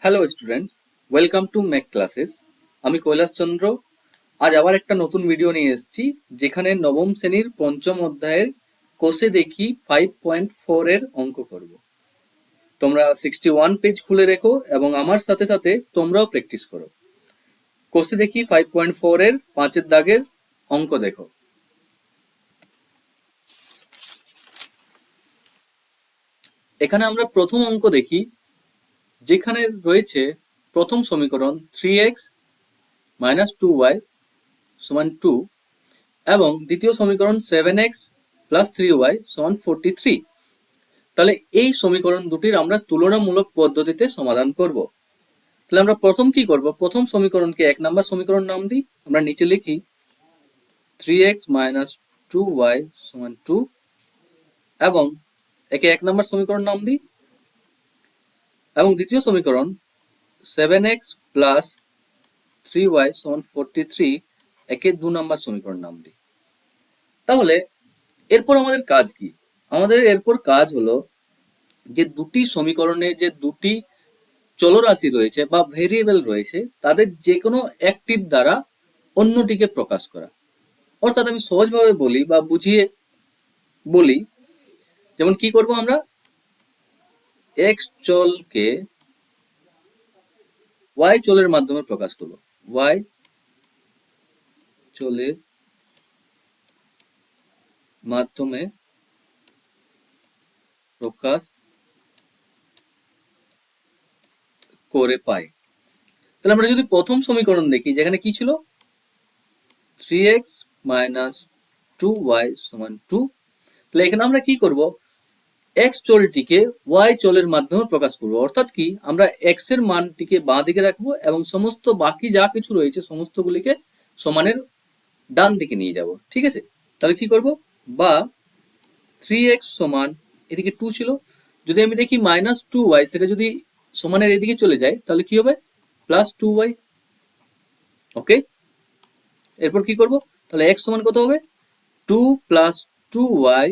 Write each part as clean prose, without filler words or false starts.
Hello students, welcome to make classes. আমি কৈলাস চন্দ্র। আজ আবার একটা নতুন ভিডিও নিয়ে এসেছি, যেখানে নবম শ্রেণীর পঞ্চম অধ্যায়ের কোষে দেখি 5.4 এর অঙ্ক করব। তোমরা 61 পেজ খুলে রেখো এবং আমার সাথে সাথে তোমরাও প্র্যাকটিস করো। কোষে দেখি 5.4 এর 5 দাগের অঙ্ক দেখো। এখানে আমরা প্রথম অঙ্ক দেখি, যেখানে রয়েছে প্রথম সমীকরণ 3x - 2y = 2 এবং দ্বিতীয় সমীকরণ 7x + 3y = 43। তাহলে এই সমীকরণ দুটির আমরা তুলনামূলক পদ্ধতিতে সমাধান করব। তাহলে আমরা প্রথম কি করব, প্রথম সমীকরণকে 1 নম্বর সমীকরণ নাম দিই। আমরা নিচে লিখি 3x - 2y = 2 এবং একে 1 নম্বর সমীকরণ নাম দিই, এবং দ্বিতীয় সমীকরণ 7x + 3y = 43 একে 2 নম্বর সমীকরণ নাম দিই। তাহলে এরপর আমাদের কাজ কি? আমাদের এরপর কাজ হলো যে দুটি সমীকরণে যে দুটি চলরাশি রয়েছে বা ভেরিয়েবল রয়েছে, তাদের যে কোনো একটির দ্বারা অন্যটিকে প্রকাশ করা। অর্থাৎ আমি সহজভাবে বলি বা বুঝিয়ে বলি, যেমন কি করব, আমরা এক্স চলকে ওয়াই চলের মাধ্যমে প্রকাশ করব। ওয়াই চলের মাধ্যমে প্রকাশ করে পাই। তাহলে আমরা যদি প্রথম সমীকরণ দেখি, যেখানে কি ছিল 3x - 2y = 2, তাহলে এখানে আমরা কি করব, x চলটিকে y চলের মাধ্যমে প্রকাশ করব। অর্থাৎ কি, আমরা x এর মানটিকে বাঁ দিকে রাখবো এবং সমস্ত বাকি যা কিছু রয়েছে সমস্তগুলিকে সমানের ডান দিকে নিয়ে যাব। ঠিক আছে, তাহলে কি করব, বা 3x সমান এদিকে 2 ছিল, যদি আমি দেখি -2y, সেটা যদি সমানের এদিকে চলে যায় তাহলে কি হবে, +2y। ওকে, এরপর কি করব, তাহলে x সমান কত হবে, 2 + 2y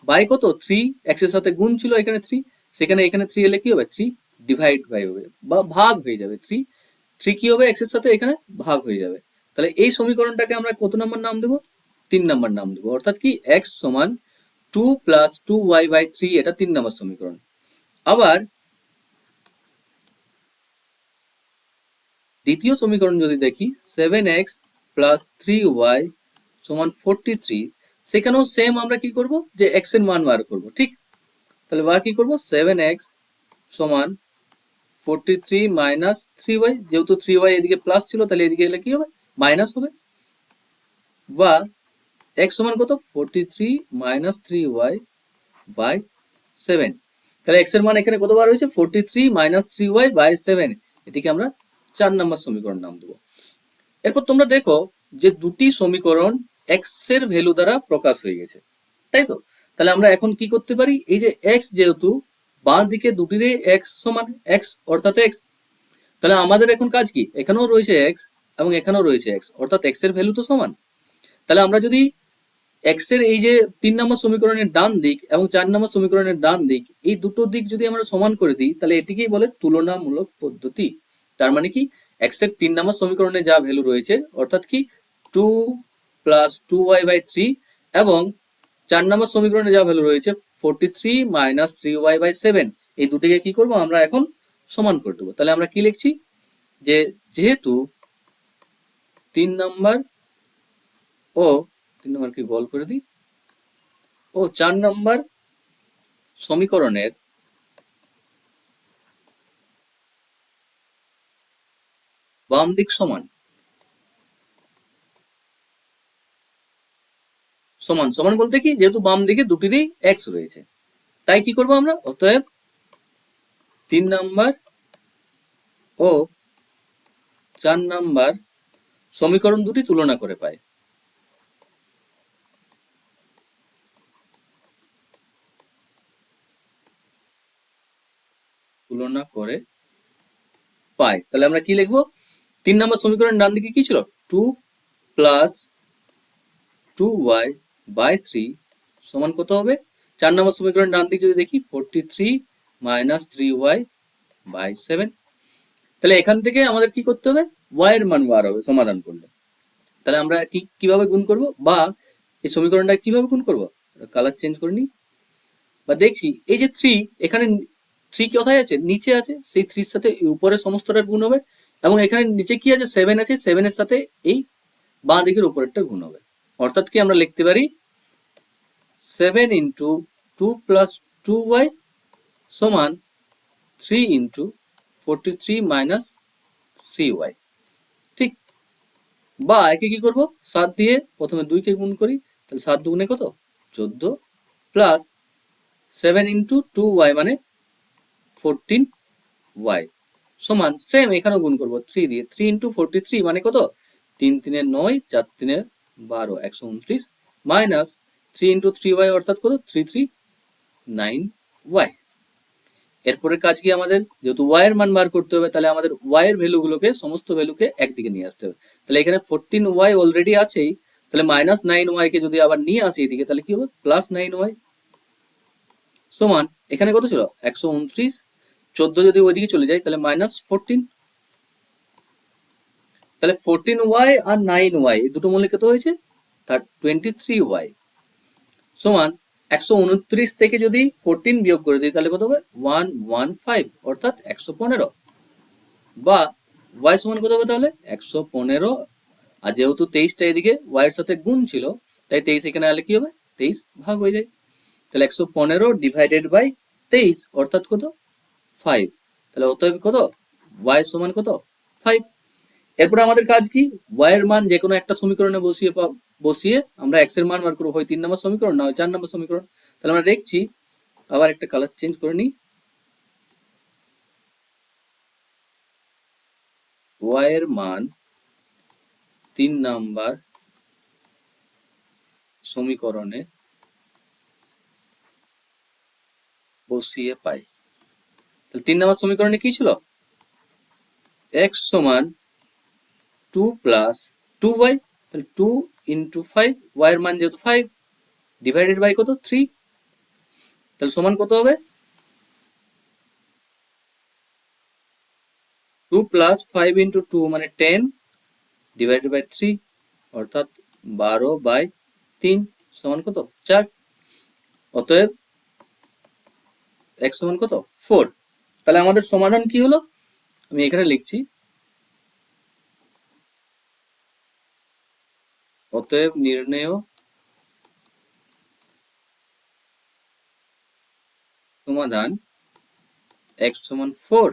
বাই কত, 3। x এর সাথে গুণ ছিল এখানে 3, সেখানে এখানে 3 এলে কি হবে, 3 ডিভাইড বাই হবে বা ভাগ হয়ে যাবে। 3 কি হবে, x এর সাথে এখানে ভাগ হয়ে যাবে। তাহলে এই সমীকরণটাকে আমরা কত নম্বর নাম দেব, 3 নম্বর নাম দেব। অর্থাৎ কি, x সমান 2 + 2y/3, এটা 3 নম্বর সমীকরণ। আবার দ্বিতীয় সমীকরণ যদি দেখি, 7x + 3y = 43, সেখানেও সেম আমরা কি করব, যে x এর মান বার করব। ঠিক, তাহলে বা কি করব, 7x = 43 - 3y, যেহেতু 3y এদিকে প্লাস ছিল তাহলে এদিকে এলে কি হবে, মাইনাস হবে। বা x সমান কত, 43 - 3y/7। তাহলে x এর মান এখানে কত বার হয়েছে, 43 - 3y/7। এটিকে আমরা 4 নম্বর সমীকরণ নাম দেবো। এরপর তোমরা দেখো যে দুটি সমীকরণ x এর ভ্যালু দ্বারা প্রকাশ হয়ে গেছে, তাই তো? তাহলে আমরা এখন কি করতে পারি, এই যে x, যেহেতু বাঁ দিকে দুটিরই x সমান x, অর্থাৎ x, তাহলে আমাদের এখন কাজ কি, এখানেও রয়েছে x এবং এখানেও রয়েছে x, অর্থাৎ x এর ভ্যালু তো সমান। তাহলে আমরা যদি x এর এই যে 3 নম্বর সমীকরণের ডান দিক এবং 4 নম্বর সমীকরণের ডান দিক, এই দুটো দিক যদি আমরা সমান করে দিই, তাহলে এটিকেই বলে তুলনামূলক পদ্ধতি। তার মানে কি, x এর 3 নম্বর সমীকরণে যা ভ্যালু রয়েছে, অর্থাৎ কি 2 + 2y/3, এবং 4 নম্বর সমীকরণে যা ভ্যালু রয়েছে 43 - 3y/7, এই দুটিকে কি করব, আমরা এখন সমান করে দেবো। তাহলে আমরা কি লিখছি, যে যেহেতু 3 নম্বর ও 3 নম্বরকে গোল করে দিই, ও 4 নম্বর সমীকরণের বাম দিক সমান সমান সমান বলতে কি, যেহেতু বাম দিকে দুটিরই x রয়েছে, তাই কি করব আমরা, অতএব 3 নম্বর ও 4 নম্বর সমীকরণ দুটি তুলনা করে পাই। তুলনা করে পাই, তাহলে আমরা কি লিখবো, 3 নম্বর সমীকরণের ডান দিকে কি ছিল, 2 + 2y/3 সমান কত হবে, 4 নম্বর সমীকরণের ডান দিকে যদি দেখি 43 - 3y/7। তাহলে এখান থেকে আমাদের কি করতে হবে, y এর মান বার হবে সমাধান করলে। তাহলে আমরা কিভাবে গুণ করব, বা এই সমীকরণটা কিভাবে গুণ করব, কালার চেঞ্জ করে নিই। বা দেখছি এই যে 3, এখানে 3 কোথায় আছে, নিচে আছে, সেই 3 এর সাথে উপরের সমস্তটার গুণ হবে, এবং এখানে নিচে কি আছে, 7 আছে, 7 এর সাথে এই বাঁ দিকের উপরেরটা গুণ হবে। অর্থাৎ কি আমরা লিখতে পারি 7 ইন্টু 2 প্লাস 2y সমান 3 ইন্টু 43 মাইনাস 3y। ঠিক, বা একে কি করব, 7 দিয়ে প্রথমে 2 কে গুণ করি, তাহলে 7 দুগুণে কত, 14, প্লাস 7 ইন্টু 2y মানে 14y সমান সেম এখানেও গুণ করব 3 দিয়ে, 3 ইন্টু 43 মানে কত, 3 3 9, 4 3 12, 129 মাইনাস 3 ইন্টু 3y অর্থাৎ কত, 339y। এরপরের কাজ কি আমাদের, যেহেতু y এর মান বার করতে হবে, তাহলে আমাদের y এর ভ্যালুগুলোকে, সমস্ত ভ্যালুকে একদিকে নিয়ে আসতে হবে। তাহলে এখানে 14y অলরেডি আছেই, তাহলে মাইনাস 9y কে যদি আবার নিয়ে আসি এদিকে, তাহলে কি হবে, প্লাস 9y সমান এখানে কত ছিল, 129, 14 যদি ওইদিকে চলে যায় তাহলে মাইনাস 14, তাহলে 14y আর 9y এই দুটো মূল্য কত হয়েছে, তার 23y সমান 129 থেকে যদি 14 বিয়োগ করে দিই তাহলে কত হবে, 115 অর্থাৎ 115, বা y সমান কত হবে তাহলে 115, আর যেহেতু 23টা এদিকে y এর সাথে গুণ ছিল, তাই 23 এখানে আলে কি হবে, 23 ভাগ হয়ে যায়, তাহলে 115 ডিভাইডেড বাই 23 অর্থাৎ কত, 5। তাহলে অতএব কত, y সমান কত, 5। এরপরে আমাদের কাজ কি, y এর মান যে কোনো একটা সমীকরণে বসিয়ে আমরা x এর মান বার করবো, হয় 3 নম্বর সমীকরণ না হয় 4 নম্বর সমীকরণ। তাহলে আমরা দেখছি, আবার একটা কালার চেঞ্জ করে নিই, y এর মান 3 নম্বর সমীকরণে বসিয়ে পাই। তাহলে 3 নম্বর সমীকরণে কি ছিল, x সমান 2 প্লাস 2y, তাহলে 2 ইন্টু 5, y এর মান যেহেতু 5 ডিভাইডেড বাই কত, 3, তাহলে সমান কত হবে, 2 প্লাস 5 ইন্টু 2 মানে 10 ডিভাইডেড বাই 3 অর্থাৎ 12/3 সমান কত, 4। অতএব x সমান কত, 4। তাহলে আমাদের সমাধান কি হলো, আমি এখানে লিখছি, অতএব নির্ণেয় সমাধান x সমান 4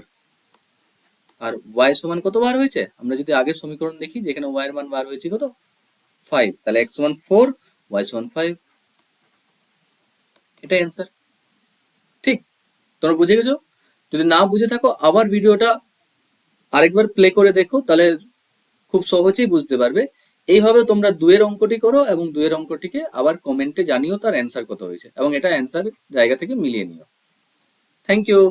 আর y সমান কত বার হয়েছে, আমরা যদি আগের সমীকরণ দেখি যেখানে y এর মান বার হয়েছে কত, 5, তাহলে x সমান 4, y সমান 5, এটা অ্যান্সার। ঠিক, তোমরা বুঝে গেছো? যদি না বুঝে থাকো আবার ভিডিওটা আরেকবার প্লে করে দেখো, তাহলে খুব সহজেই বুঝতে পারবে। এইভাবে তোমরা 2 এর অঙ্কটি করো এবং 2 এর অঙ্কটিকে আবার কমেন্টে জানিও তার অ্যান্সার কত হয়েছে, এবং এটা অ্যান্সার জায়গা থেকে মিলিয়ে নিও। Thank you.